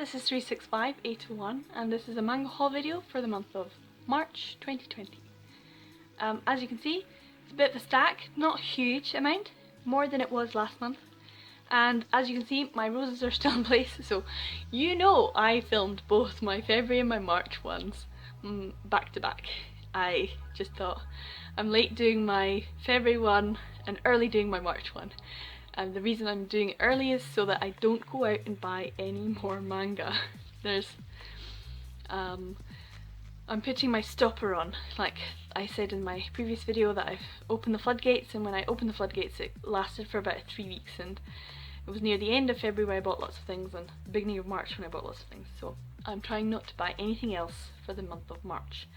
this is 365801 and this is a manga haul video for the month of March 2020. As you can see, it's a bit of a stack, not a huge amount, more than it was last month. And as you can see, my roses are still in place, so you know I filmed both my February and my March ones back to back. I just thought I'm late doing my February one and early doing my March one. And the reason I'm doing it early is so that I don't go out and buy any more manga. I'm putting my stopper on. Like I said in my previous video that I've opened the floodgates, and when I opened the floodgates it lasted for about 3 weeks, and it was near the end of February where I bought lots of things and the beginning of March when I bought lots of things. So I'm trying not to buy anything else for the month of March,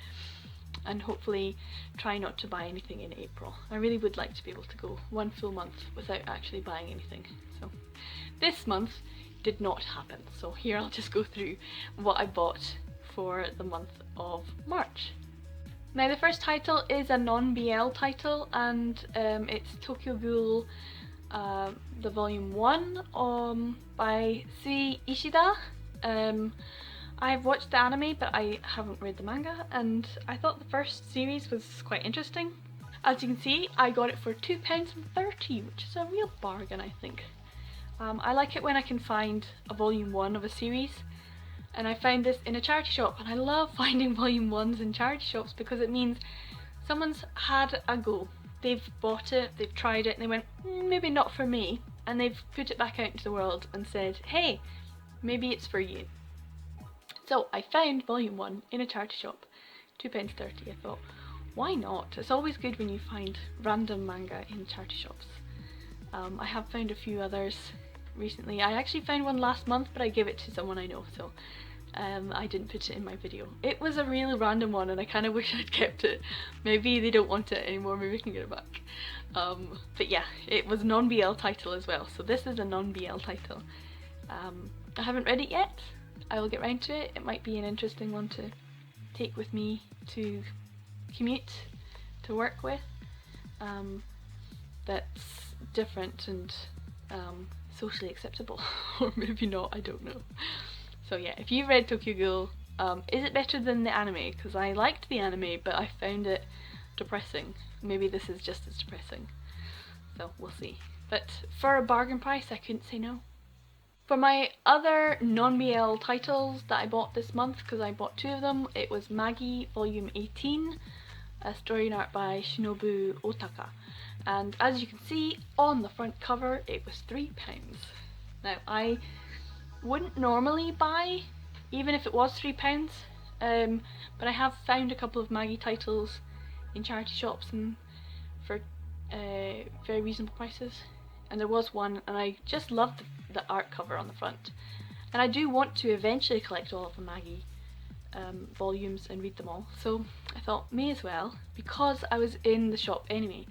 and hopefully try not to buy anything in April. I really would like to be able to go one full month without actually buying anything. So this month did not happen, so here I'll just go through what I bought for the month of March. Now the first title is a non-BL title, and it's Tokyo Ghoul, the volume 1 by Sui Ishida. I've watched the anime but I haven't read the manga, and I thought the first series was quite interesting. As you can see, I got it for £2.30, which is a real bargain, I think. I like it when I can find a volume 1 of a series, and I found this in a charity shop, and I love finding volume 1s in charity shops because it means someone's had a go. They've bought it, they've tried it, and they went, maybe not for me, and they've put it back out into the world and said, hey, maybe it's for you. So I found volume 1 in a charity shop, £2.30. I thought, why not? It's always good when you find random manga in charity shops. I have found a few others recently. I actually found one last month, but I gave it to someone I know, so I didn't put it in my video. It was a really random one and I kind of wish I'd kept it. Maybe they don't want it anymore, maybe I can get it back. But yeah, it was a non-BL title as well, so this is a non-BL title. I haven't read it yet. I will get round to it. It might be an interesting one to take with me to commute to work with. That's different and socially acceptable, or maybe not, I don't know. So yeah, if you've read Tokyo Ghoul, is it better than the anime? Because I liked the anime but I found it depressing. Maybe this is just as depressing, so we'll see. But for a bargain price I couldn't say no. For my other non-BL titles that I bought this month, because I bought 2 of them, it was Maggie volume 18, a story and art by Shinobu Otaka. And as you can see on the front cover, it was £3. Now I wouldn't normally buy, even if it was £3, but I have found a couple of Maggie titles in charity shops and for very reasonable prices. And there was one, and I just loved the art cover on the front. And I do want to eventually collect all of the Maggie volumes and read them all, so I thought may as well, because I was in the shop anyway.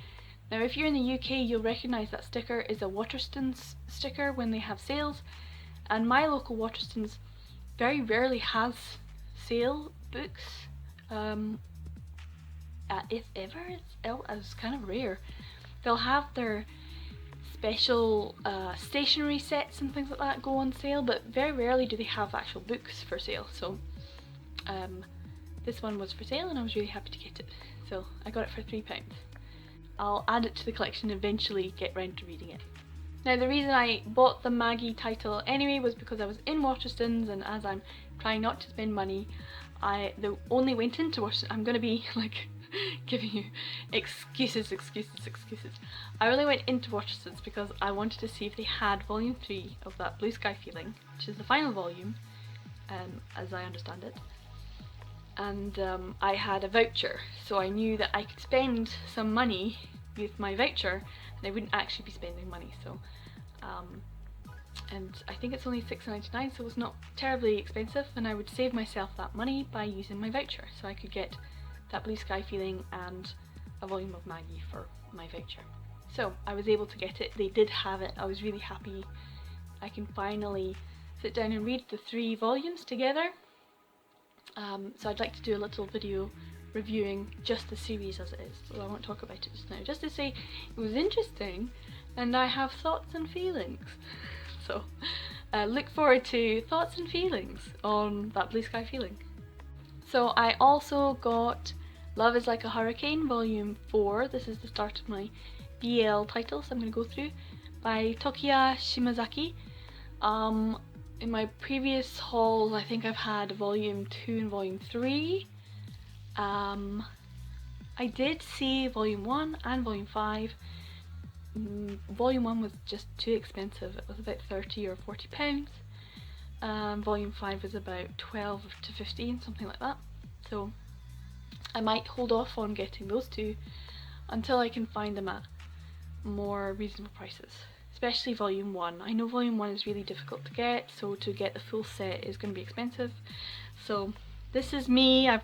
Now if you're in the UK, you'll recognise that sticker is a Waterstones sticker when they have sales, and my local Waterstones very rarely has sale books, if ever. It's kind of rare. They'll have their special stationery sets and things like that go on sale, but very rarely do they have actual books for sale. So this one was for sale and I was really happy to get it, so I got it for £3. I'll add it to the collection and eventually get round to reading it. Now the reason I bought the Maggie title anyway was because I was in Waterstones, and as I'm trying not to spend money, I only went into Waterstones. I'm gonna be like giving you excuses. I only went into Waterstones because I wanted to see if they had volume 3 of that Blue Sky Feeling, which is the final volume, as I understand it. And I had a voucher, so I knew that I could spend some money with my voucher and I wouldn't actually be spending money. So and I think it's only £6.99, so it's not terribly expensive, and I would save myself that money by using my voucher, so I could get that Blue Sky Feeling and a volume of Maggie for my voucher. So I was able to get it. They did have it. I was really happy. I can finally sit down and read the 3 volumes together. So I'd like to do a little video reviewing just the series as it is, so I won't talk about it just now, just to say it was interesting and I have thoughts and feelings. So look forward to thoughts and feelings on that blue sky feeling. So I also got Love is Like a Hurricane Volume 4. This is the start of my BL titles I'm going to go through, by Tokiya Shimazaki. In my previous hauls, I think I've had Volume 2 and Volume 3. I did see Volume 1 and Volume 5. Volume 1 was just too expensive. It was about 30 or 40 pounds. Volume 5 was about 12 to 15, something like that. So I might hold off on getting those two until I can find them at more reasonable prices. Especially Volume 1. I know Volume 1 is really difficult to get, so to get the full set is going to be expensive. So this is me. I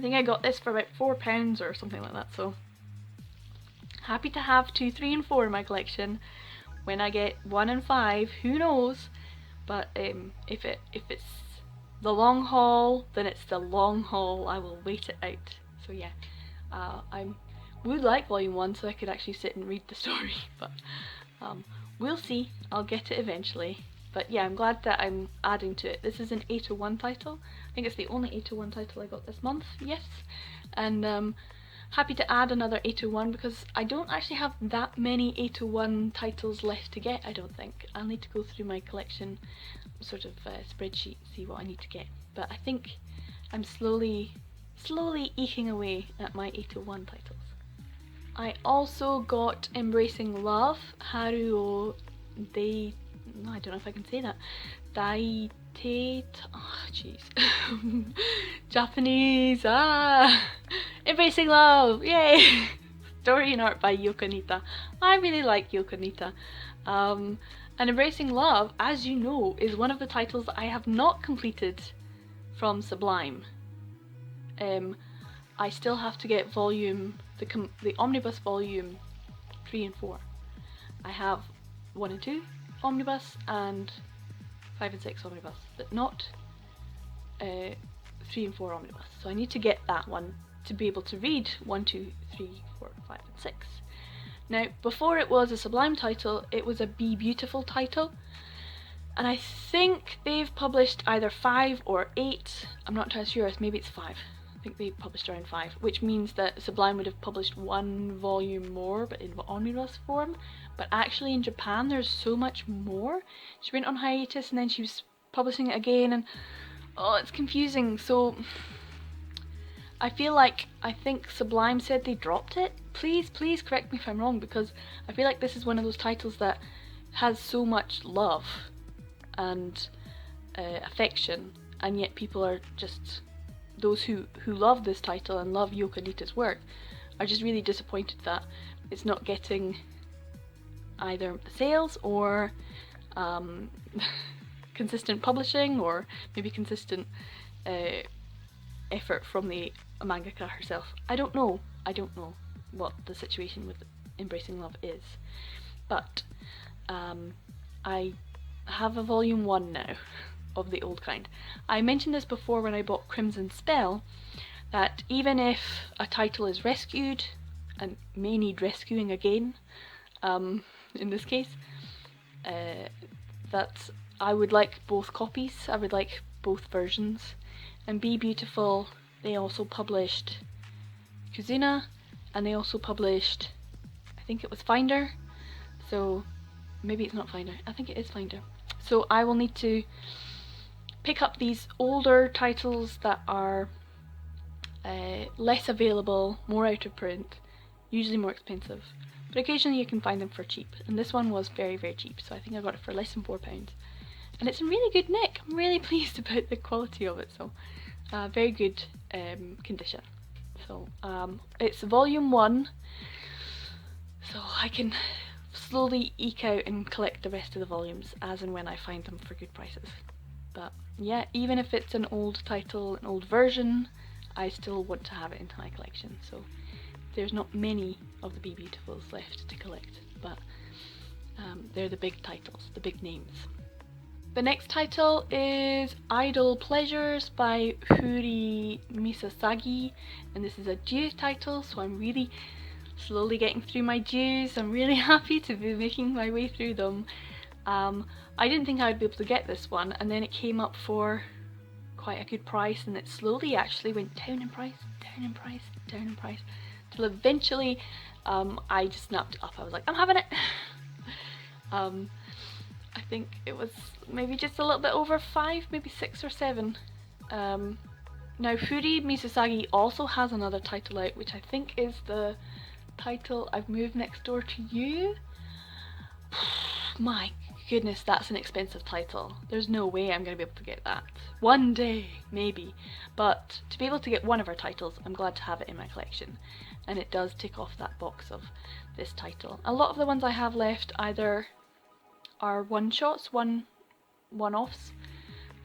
think I got this for about £4 or something like that, so happy to have 2, 3 and 4 in my collection. When I get 1 and 5, who knows, but if it's the long haul, then it's the long haul. I will wait it out. So yeah, I would like Volume 1 so I could actually sit and read the story, but we'll see. I'll get it eventually. But yeah, I'm glad that I'm adding to it. This is an 801 title. I think it's the only 801 title I got this month, yes. And happy to add another 801 because I don't actually have that many 801 titles left to get, I don't think. I'll need to go through my collection sort of spreadsheet, see what I need to get. But I think I'm slowly eking away at my 801 titles. I also got Embracing Love, Haruo Dei... I don't know if I can say that. Daitate... oh jeez. Japanese, Embracing Love, yay! Story and art by Yoko Nita. I really like Yoko Nita. And Embracing Love, as you know, is one of the titles that I have not completed from Sublime. I still have to get the omnibus volume 3 and 4. I have 1 and 2 omnibus and 5 and 6 omnibus, but not 3 and 4 omnibus. So I need to get that one to be able to read 1, 2, 3, 4, 5 and 6. Now, before it was a Sublime title, it was a Be Beautiful title, and I think they've published either 5 or 8, I'm not entirely sure, maybe it's 5. I think they published around 5, which means that Sublime would have published 1 volume more, but in omnibus form. But actually in Japan there's so much more. She went on hiatus and then she was publishing it again, and oh, it's confusing. So I think Sublime said they dropped it. Please correct me if I'm wrong, because I feel like this is one of those titles that has so much love and affection, and yet people are just, those who love this title and love Yoko Nita's work are just really disappointed that it's not getting either sales or consistent publishing, or maybe consistent effort from the mangaka herself. I don't know what the situation with Embracing Love is, but I have a volume 1 now of the old kind. I mentioned this before when I bought Crimson Spell, that even if a title is rescued and may need rescuing again, in this case, that I would like both copies, I would like both versions. And Be Beautiful, they also published Kuzuna, and they also published, I think it was Finder, so maybe it's not Finder, I think it is Finder. So I will need to pick up these older titles that are less available, more out of print, usually more expensive, but occasionally you can find them for cheap, and this one was very cheap, so I think I got it for less than £4, and it's in really good nick. I'm really pleased about the quality of it, so very good condition. So it's volume 1, so I can slowly eke out and collect the rest of the volumes as and when I find them for good prices. But yeah, even if it's an old title, an old version, I still want to have it into my collection. So there's not many of the Be Beautifuls left to collect, but they're the big titles, the big names. The next title is Idle Pleasures by Huri Misasagi, and this is a due title, so I'm really slowly getting through my dues. I'm really happy to be making my way through them. I didn't think I would be able to get this one, and then it came up for quite a good price, and it slowly actually went down in price, down in price, down in price, till eventually I just snapped it up. I was like, I'm having it. I think it was maybe just a little bit over 5, maybe 6 or 7. Now Furi Misasagi also has another title out, which I think is the title I've Moved Next Door to You. My goodness, that's an expensive title. There's no way I'm going to be able to get that. One day, maybe. But to be able to get one of her titles, I'm glad to have it in my collection. And it does tick off that box of this title. A lot of the ones I have left either are one-shots, one-offs,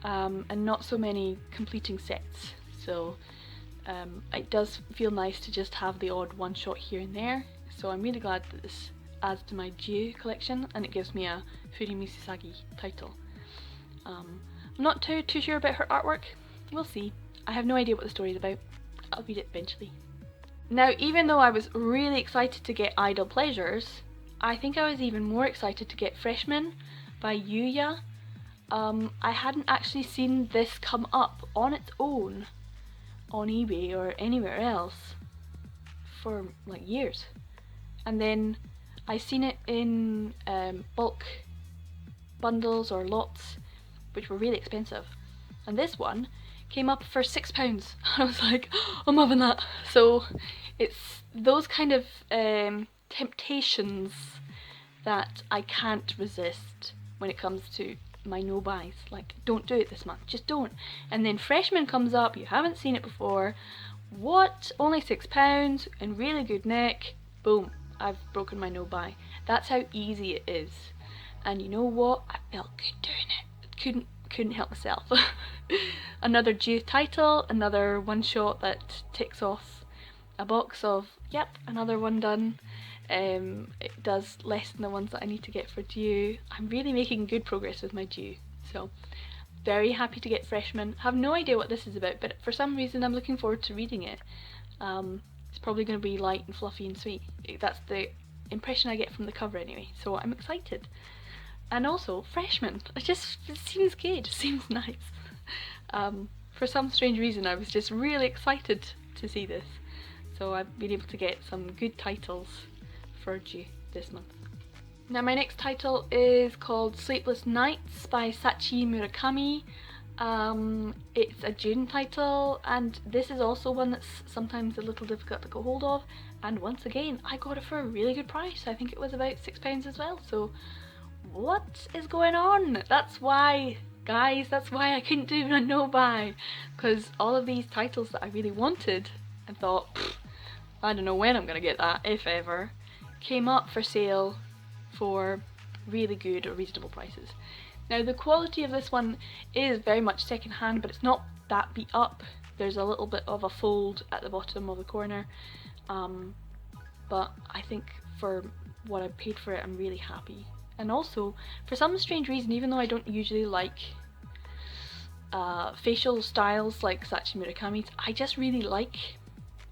and not so many completing sets. So it does feel nice to just have the odd one-shot here and there. So I'm really glad that this adds to my Jiu collection, and it gives me a Furi Misasagi title. I'm not too sure about her artwork. We'll see. I have no idea what the story is about. I'll read it eventually. Now, even though I was really excited to get Idle Pleasures, I think I was even more excited to get Freshman by Yuya. I hadn't actually seen this come up on its own on eBay or anywhere else for like years. And then I seen it in bulk bundles or lots, which were really expensive. And this one came up for £6. I was like, oh, I'm having that. So it's those kind of temptations that I can't resist when it comes to my no buys. Like, don't do it this month, just don't. And then Freshman comes up, you haven't seen it before. What? Only £6 and really good neck. Boom, I've broken my no buy. That's how easy it is. And you know what? I felt good doing it. Couldn't help myself. Another due title, another one shot that ticks off a box of, yep, another one done. It does less than the ones that I need to get for due. I'm really making good progress with my due, so very happy to get Freshman. Have no idea what this is about, but for some reason I'm looking forward to reading it. It's probably going to be light and fluffy and sweet. That's the impression I get from the cover anyway, so I'm excited. And also, Freshman, it seems good, it seems nice. For some strange reason I was just really excited to see this, so I've been able to get some good titles for due this month. Now my next title is called Sleepless Nights by Sachi Murakami. It's a June title, and this is also one that's sometimes a little difficult to get hold of, and once again I got it for a really good price. I think it was about £6 as well, so what is going on? That's why, guys, that's why I couldn't do a no buy, because all of these titles that I really wanted and thought, I don't know when I'm gonna get that, if ever, came up for sale for really good or reasonable prices. Now the quality of this one is very much second hand, but it's not that beat up. There's a little bit of a fold at the bottom of the corner, but I think for what I paid for it I'm really happy. And also, for some strange reason, even though I don't usually like facial styles like Sachi Murakami's, I just really like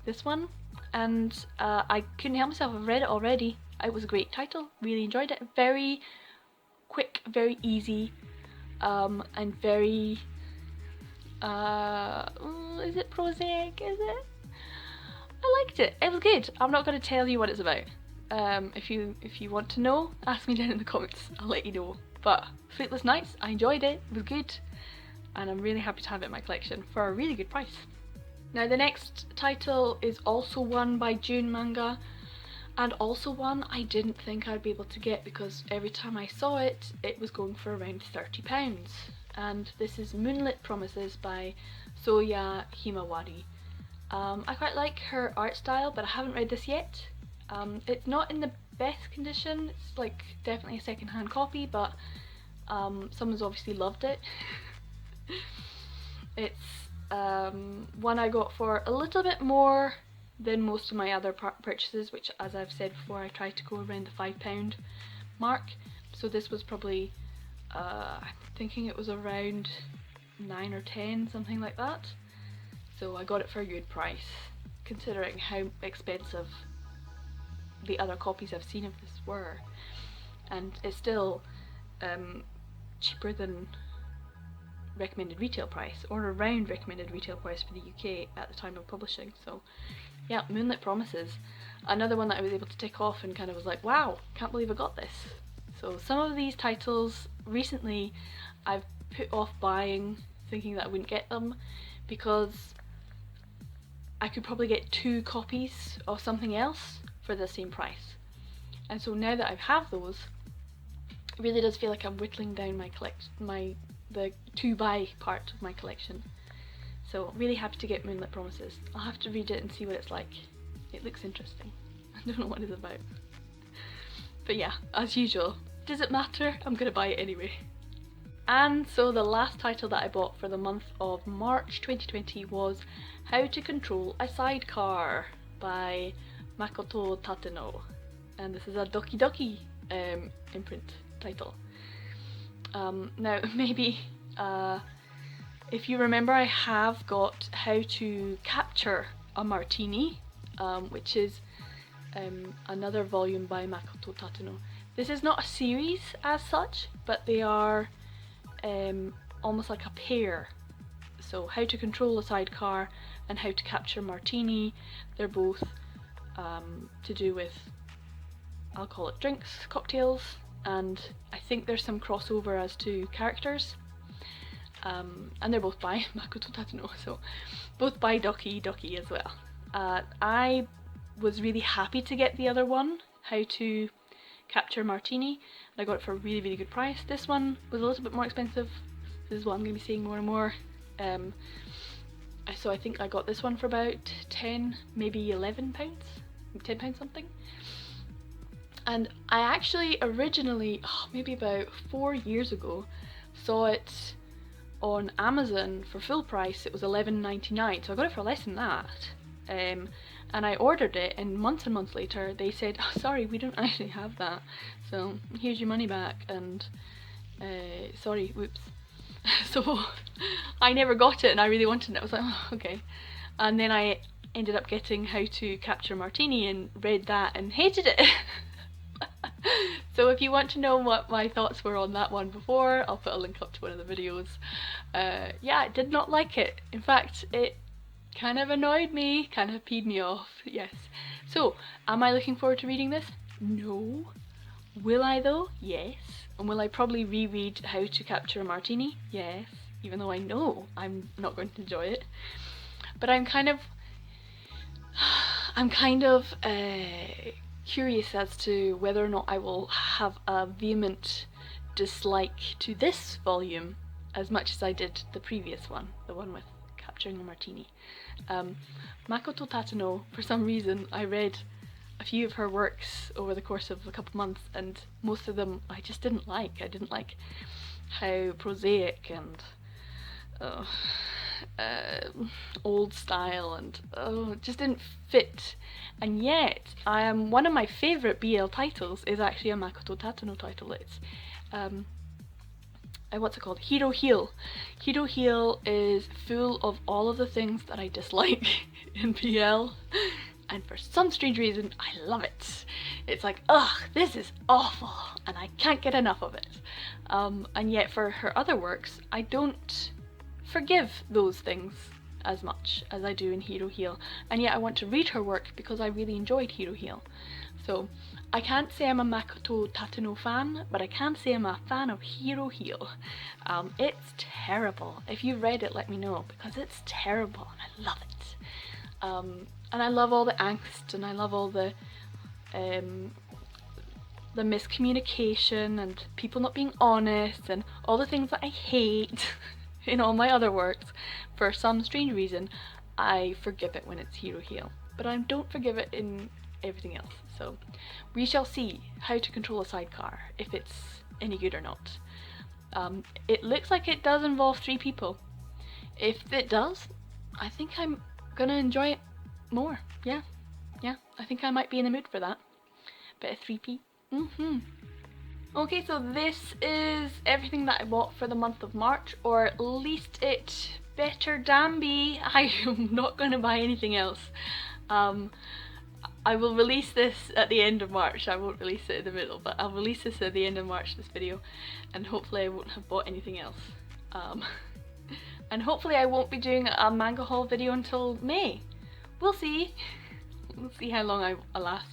this one. And I couldn't help myself, I've read it already. It was a great title, really enjoyed it. Very quick, very easy, and very, is it prosaic, is it? I liked it, it was good. I'm not going to tell you what it's about. If you want to know, ask me down in the comments, I'll let you know. But Sleepless Nights, I enjoyed it, it was good, and I'm really happy to have it in my collection for a really good price. Now the next title is also one by June Manga, and also one I didn't think I'd be able to get because every time I saw it, it was going for around £30. And this is Moonlit Promises by Soya Himawari. I quite like her art style, but I haven't read this yet. It's not in the best condition, it's like definitely a second-hand copy, but someone's obviously loved it. It's one I got for a little bit more than most of my other purchases, which, as I've said before, I tried to go around the £5 mark. So this was probably, I'm thinking it was around 9 or 10, something like that. So I got it for a good price, considering how expensive the other copies I've seen of this were. And it's still cheaper than recommended retail price, or around recommended retail price for the UK at the time of publishing. So yeah, Moonlit Promises. Another one that I was able to tick off and kind of was like, wow, can't believe I got this. So some of these titles recently I've put off buying, thinking that I wouldn't get them because I could probably get 2 copies of something else for the same price. And so now that I have those, it really does feel like I'm whittling down my the to buy part of my collection. So really happy to get Moonlit Promises. I'll have to read it and see what it's like. It looks interesting. I don't know what it's about. But yeah, as usual, does it matter? I'm gonna buy it anyway. And so the last title that I bought for the month of March 2020 was How to Control a Sidecar by Makoto Tateno. And this is a Doki Doki imprint title. Now maybe if you remember, I have got How to Capture a Martini, which is another volume by Makoto Tateno. This is not a series as such, but they are almost like a pair. So How to Control a Sidecar and How to Capture Martini, they're both to do with alcoholic drinks, cocktails, and I think there's some crossover as to characters. And they're both by Makoto Tateno, so both by Doki Doki as well. I was really happy to get the other one, How to Capture Martini, and I got it for a really, really good price. This one was a little bit more expensive. This is what I'm going to be seeing more and more. So I think I got this one for about 10, maybe £11, £10 something. And I actually originally, maybe about 4 years ago, saw it on Amazon for full price. It was £11.99, so I got it for less than that. And I ordered it, and months later they said, oh, sorry, we don't actually have that, so here's your money back, and sorry, whoops. So I never got it, and I really wanted it. I was like, oh, okay. And then I ended up getting How to Capture Martini and read that and hated it. So if you want to know what my thoughts were on that one before, I'll put a link up to one of the videos. Yeah, I did not like it. In fact, it kind of annoyed me, kind of peed me off, yes. So, am I looking forward to reading this? No. Will I though? Yes. And will I probably reread How to Capture a Martini? Yes. Even though I know I'm not going to enjoy it. But I'm kind of curious as to whether or not I will have a vehement dislike to this volume as much as I did the previous one, the one with Capturing a Martini. Makoto Tateno, for some reason, I read a few of her works over the course of a couple months, and most of them I just didn't like. I didn't like how prosaic and old style, and it just didn't fit. And yet, one of my favourite BL titles is actually a Makoto Tateno title. It's what's it called? Hero Heal. Hero Heal is full of all of the things that I dislike in BL, and for some strange reason I love it. It's like, ugh, this is awful, and I can't get enough of it. And yet for her other works, I don't forgive those things as much as I do in Hero Heal, and yet I want to read her work because I really enjoyed Hero Heal. So I can't say I'm a Makoto Tateno fan, but I can say I'm a fan of Hero Heal. It's terrible. If you read it, let me know, because it's terrible and I love it. And I love all the angst, and I love all the miscommunication and people not being honest and all the things that I hate in all my other works. For some strange reason, I forgive it when it's Hero Heal, but I don't forgive it in everything else. So we shall see How to Control a Sidecar, if it's any good or not. It looks like it does involve 3 people. If it does, I think I'm gonna enjoy it more. Yeah, I think I might be in the mood for that. Bit of 3P. Okay, so this is everything that I bought for the month of March, or at least it better damn be. I am not going to buy anything else. I I will release this at the end of March. I won't release it in the middle, but I'll release this at the end of March, this video, and hopefully I won't have bought anything else. And hopefully I won't be doing a manga haul video until May. We'll see. We'll see how long I last.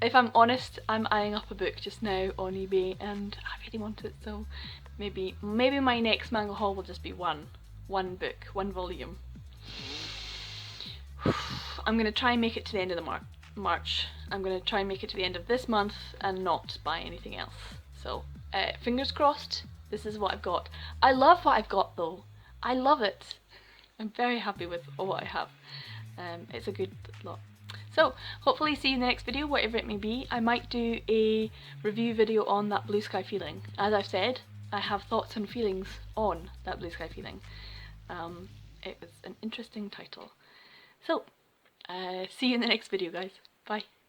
If I'm honest, I'm eyeing up a book just now on eBay and I really want it, so maybe my next manga haul will just be one book, one volume. I'm going to try and make it to the end of the March. I'm going to try and make it to the end of this month and not buy anything else. So, fingers crossed, this is what I've got. I love what I've got though. I love it. I'm very happy with what I have. It's a good lot. So, hopefully see you in the next video, whatever it may be. I might do a review video on that Blue Sky Feeling. As I've said, I have thoughts and feelings on that Blue Sky Feeling. It was an interesting title. So, see you in the next video, guys. Bye.